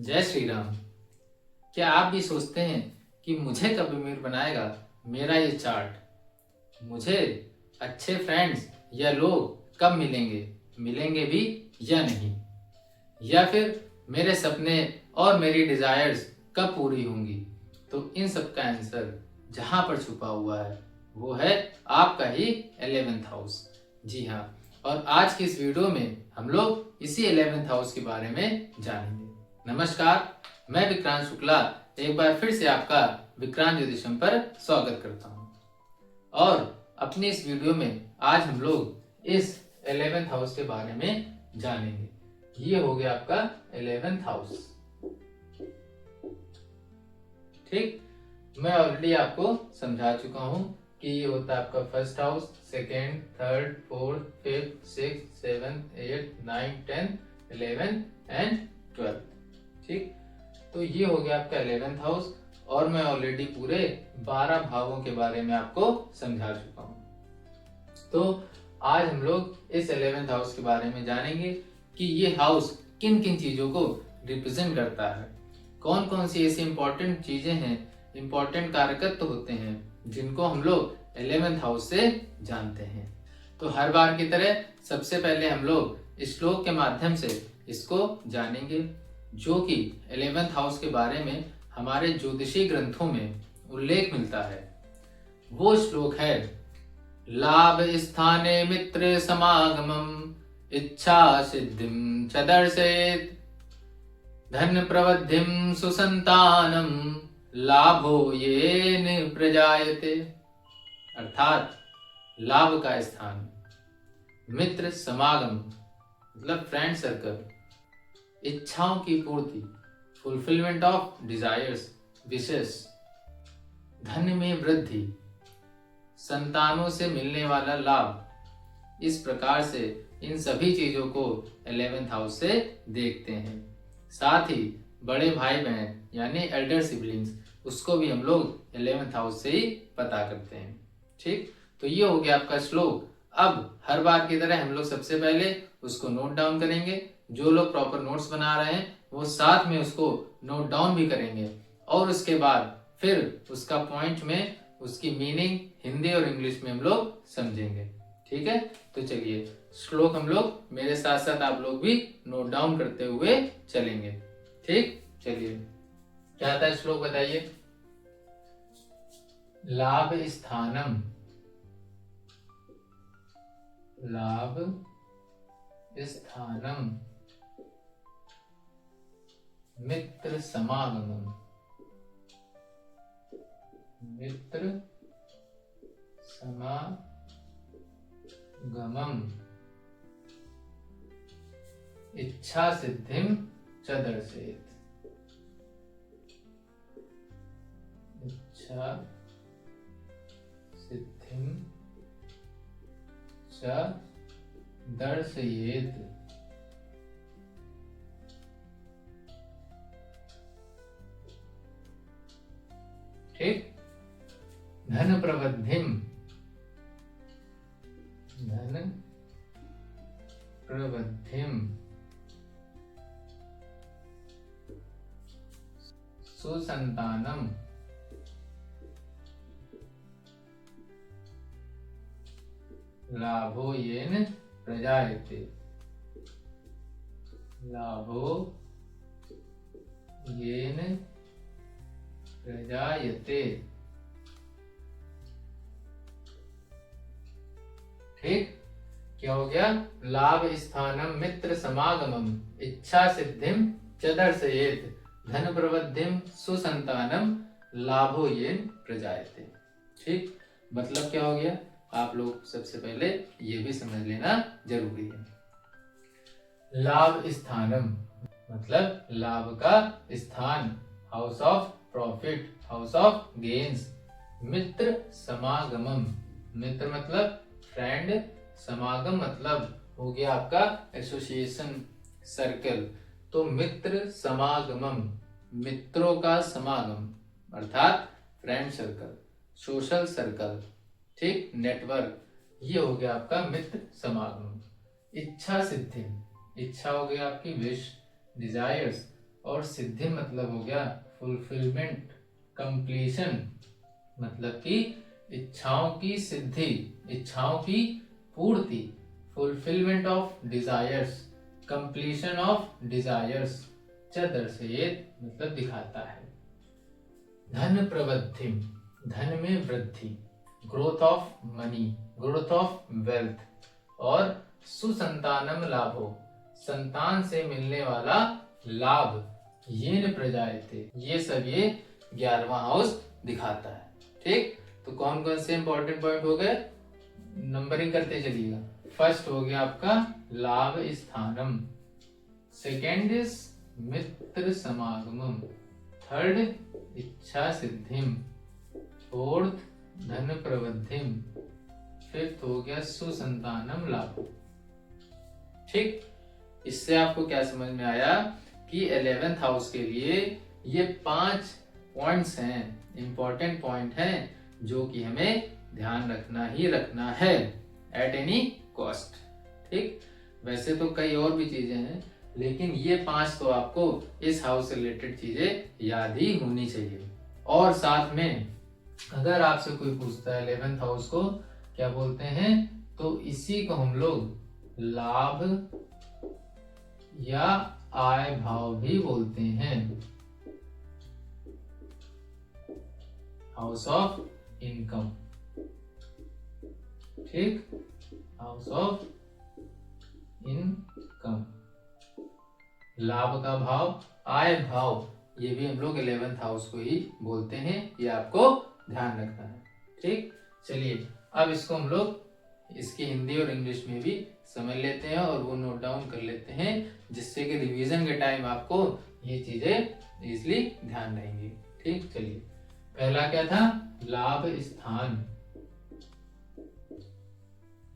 जय श्री राम। क्या आप भी सोचते हैं कि मुझे कब अमीर बनाएगा मेरा ये चार्ट? मुझे अच्छे फ्रेंड्स या लोग कब मिलेंगे भी या नहीं? या फिर मेरे सपने और मेरी डिजायर्स कब पूरी होंगी? तो इन सब का आंसर जहां पर छुपा हुआ है वो है आपका ही 11th हाउस। जी हाँ, और आज की इस वीडियो में हम लोग इसी 11th हाउस के बारे में जानेंगे। नमस्कार, मैं विक्रांत शुक्ला एक बार फिर से आपका विक्रांत ज्योतिषम पर स्वागत करता हूँ। और अपनी इस वीडियो में आज हम लोग इस 11th हाउस के बारे में जानेंगे। ये हो गया आपका 11th हाउस। ठीक, मैं ऑलरेडी आपको समझा चुका हूँ कि ये होता है आपका first house, second, third, fourth, fifth, six, seventh, eight, 9, 10, 11 and 12। ठीक, तो ये हो गया आपका 11th हाउस और मैं ऑलरेडी पूरे 12 भावों के बारे में आपको समझा चुका हूँ। तो आज हम लोग इस 11th हाउस के बारे में जानेंगे कि ये हाउस किन किन चीजों को रिप्रेजेंट करता है, कौन कौन सी ऐसी इंपॉर्टेंट चीजें हैं, इंपॉर्टेंट कारकत्व होते हैं जिनको हम लोग 11th हाउस से जानते हैं। तो हर बार की तरह सबसे पहले हम लोग श्लोक के माध्यम से इसको जानेंगे, जो कि 11th हाउस के बारे में हमारे ज्योतिषी ग्रंथों में उल्लेख मिलता है। वो श्लोक है, लाभ स्थाने मित्र समागमम इच्छा सिद्धिम च दर्शयेत्, धन प्रवृद्धिम सुसंतानम लाभो येन प्रजायते। अर्थात लाभ का स्थान, मित्र समागम मतलब फ्रेंड सर्कल, इच्छाओं की पूर्ति, फुलफिलमेंट ऑफ डिजायर्स, विशेष, धन में वृद्धि, संतानों से मिलने वाला लाभ। इस प्रकार से इन सभी चीजों को 11th हाउस से देखते हैं। साथ ही बड़े भाई बहन यानी एल्डर सिबलिंग्स, उसको भी हम लोग 11th हाउस से ही पता करते हैं। ठीक, तो ये हो गया आपका श्लोक। अब हर बार की तरह हम लोग सबसे पहले उसको नोट डाउन करेंगे। जो लोग प्रॉपर नोट्स बना रहे हैं वो साथ में उसको नोट डाउन भी करेंगे और उसके बाद फिर उसका पॉइंट में उसकी मीनिंग हिंदी और इंग्लिश में हम लोग समझेंगे। ठीक है, तो चलिए श्लोक हम लोग मेरे साथ साथ आप लोग भी नोट डाउन करते हुए चलेंगे। ठीक, चलिए क्या था श्लोक बताइए। लाभ स्थानम, लाभ स्थानम मित्र समागमम, मित्र समागमम इच्छा सिद्धिम च दर्शयेत्, इच्छा सिद्धिम च दर्शयेत्। ठीक, धन प्रवृद्धिम, धन प्रवृद्धिम सुसंतानम लाभो येन प्रजायते, लाभो येन प्रजायते। ठीक, क्या हो गया? लाभ स्थानम मित्र समागमम इच्छा सिद्धिम च दर्शयेत्, धन प्रवृद्धिम सुसंतानम लाभो येन प्रजायते। ठीक, मतलब क्या हो गया? आप लोग सबसे पहले ये भी समझ लेना जरूरी है। लाभ स्थानम मतलब लाभ का स्थान, house of profit, house of gains. मित्र समागमम, मित्र मतलब फ्रेंड, समागम मतलब हो गया आपका एसोसिएशन, सर्कल। तो मित्र समागमम, मित्रों का समागम अर्थात फ्रेंड सर्कल, सोशल सर्कल। ठीक, नेटवर्क, ये हो गया आपका मित्र समागम। इच्छा सिद्धि, इच्छा हो गई आपकी विश, डिजायर्स, और सिद्धि मतलब हो गया फुलफिलमेंट, कंप्लीशन मतलब कि इच्छाओं की सिद्धि, इच्छाओं की पूर्ति, fulfilment of desires, completion of desires च दर्शयेत मतलब दिखाता है। धन प्रवृद्धि, धन में वृद्धि, growth of money, growth of wealth, और सुसंतानम लाभो, संतान से मिलने वाला लाभ, येन प्रजायते, ये सब ये 11वां हाउस दिखाता है। ठीक, तो कौन कौन से इंपॉर्टेंट पॉइंट हो गए, नंबरिंग करते चलिएगा। फर्स्ट हो गया आपका लाभ स्थानम, सेकेंड इज मित्र समागमम, थर्ड इच्छा सिद्धिम, फोर्थ धन प्रवृद्धिम, फिफ्थ हो गया सुसंतानम लाभ। ठीक, इससे आपको क्या समझ में आया कि 11th हाउस के लिए ये 5 पॉइंट्स हैं, इंपॉर्टेंट पॉइंट हैं जो कि हमें ध्यान रखना ही रखना है एट एनी कॉस्ट। ठीक, वैसे तो कई और भी चीजें हैं, लेकिन ये 5 तो आपको इस हाउस से रिलेटेड चीजें याद ही होनी चाहिए। और साथ में अगर आपसे कोई पूछता है 11th हाउस को क्या बोलते हैं, तो इसी को हम लोग लाभ या आय भाव भी बोलते हैं, हाउस ऑफ इनकम। ठीक, हाउस ऑफ इनकम, लाभ का भाव, आय भाव, ये भी हम लोग 11th हाउस को ही बोलते हैं, ये आपको ध्यान रखना है। ठीक, चलिए अब इसको हम लोग इसकी हिंदी और इंग्लिश में भी समझ लेते हैं और वो नोट डाउन कर लेते हैं, जिससे कि रिवीजन के टाइम आपको ये चीजें इजीली ध्यान रहेंगी। ठीक, चलिए पहला क्या था, लाभ स्थान,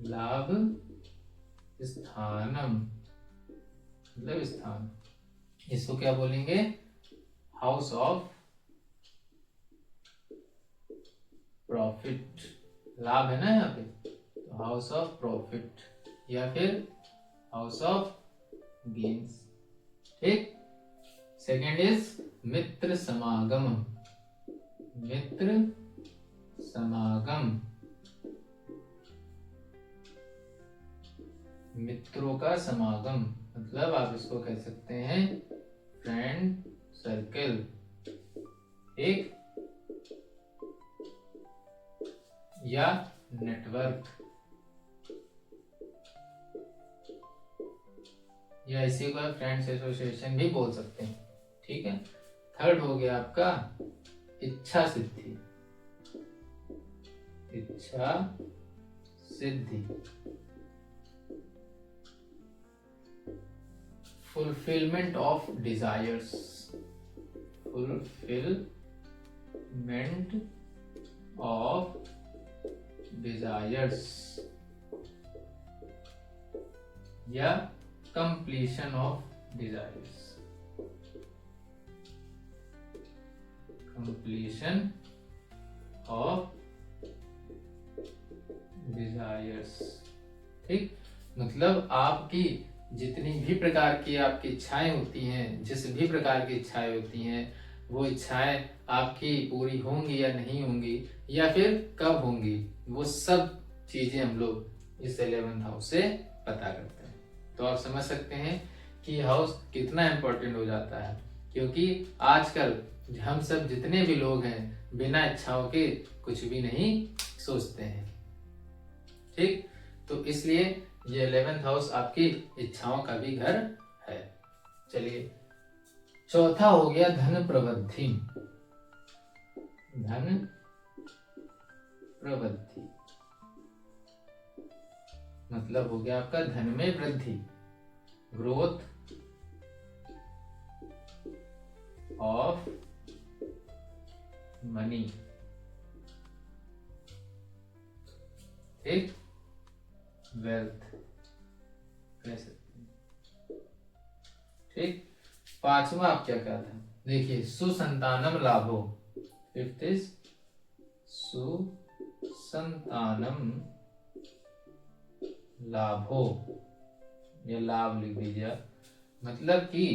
लाभ स्थानम मतलब स्थान, इसको क्या बोलेंगे, हाउस ऑफ प्रॉफिट, लाभ है ना यहाँ पे, तो हाउस ऑफ प्रॉफिट या फिर हाउस ऑफ गेन्स। ठीक, सेकेंड इज मित्र समागम, मित्र समागम, मित्रों का समागम मतलब आप इसको कह सकते हैं फ्रेंड सर्कल। एक या नेटवर्क, या इसी को फ्रेंड्स एसोसिएशन भी बोल सकते हैं। ठीक है, थर्ड हो गया आपका इच्छा सिद्धि, इच्छा सिद्धि, fulfilment of desires, fulfilment of desires या completion of desires, completion of desires. ठीक, मतलब आपकी जितनी भी प्रकार की आपकी इच्छाएं होती हैं, जिस भी प्रकार की इच्छाएं होती हैं, वो इच्छाएं आपकी पूरी होंगी या नहीं होंगी, या फिर कब होंगी, वो सब चीजें हम लोग इस 11th हाउस से पता करते हैं। तो आप समझ सकते हैं कि हाउस कितना इंपॉर्टेंट हो जाता है, क्योंकि आजकल हम सब जितने भी लोग हैं बिना इच्छाओं के कुछ भी नहीं सोचते हैं। ठीक, तो इसलिए ये 11th हाउस आपकी इच्छाओं का भी घर है। चलिए चौथा हो गया धन प्रवृद्धि, धन प्रवृद्धि मतलब हो गया आपका धन में वृद्धि, ग्रोथ ऑफ मनी। ठीक, वेल्थ कह सकते हैं। ठीक, पांचवा आप क्या था, देखिए सुसंतानम लाभो, फिफ्थ इज सुसंतानम लाभो, ये लाभ लिख दीजिए, मतलब कि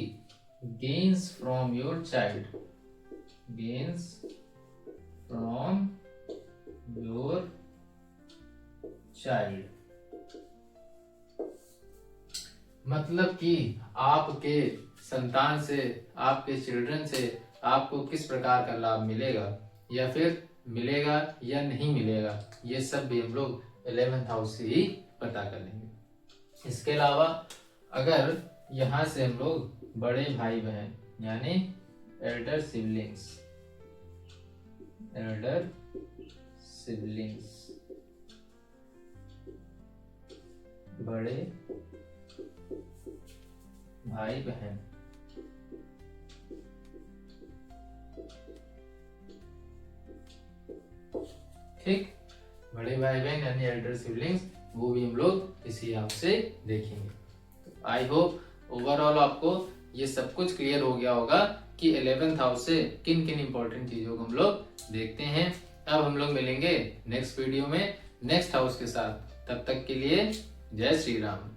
gains from your child, gains from your child, मतलब कि आपके संतान से, आपके चिल्ड्रन से आपको किस प्रकार का लाभ मिलेगा या फिर मिलेगा या नहीं मिलेगा, ये सब भी हम लोग 11th हाउस से ही पता कर लेंगे। इसके अलावा अगर यहाँ से हम लोग बड़े भाई बहन यानी एल्डर सिबलिंग्स, एल्डर सिबलिंग्स, बड़े भाई बहन, ठीक, बड़े भाई बहन यानी एल्डर सिबलिंग्स, वो भी हम लोग इसी हाउस से देखेंगे। आई होप ओवरऑल आपको ये सब कुछ क्लियर हो गया होगा कि 11th हाउस से किन किन इंपॉर्टेंट चीजों को हम लोग देखते हैं। अब हम लोग मिलेंगे नेक्स्ट वीडियो में नेक्स्ट हाउस के साथ। तब तक के लिए जय श्री राम।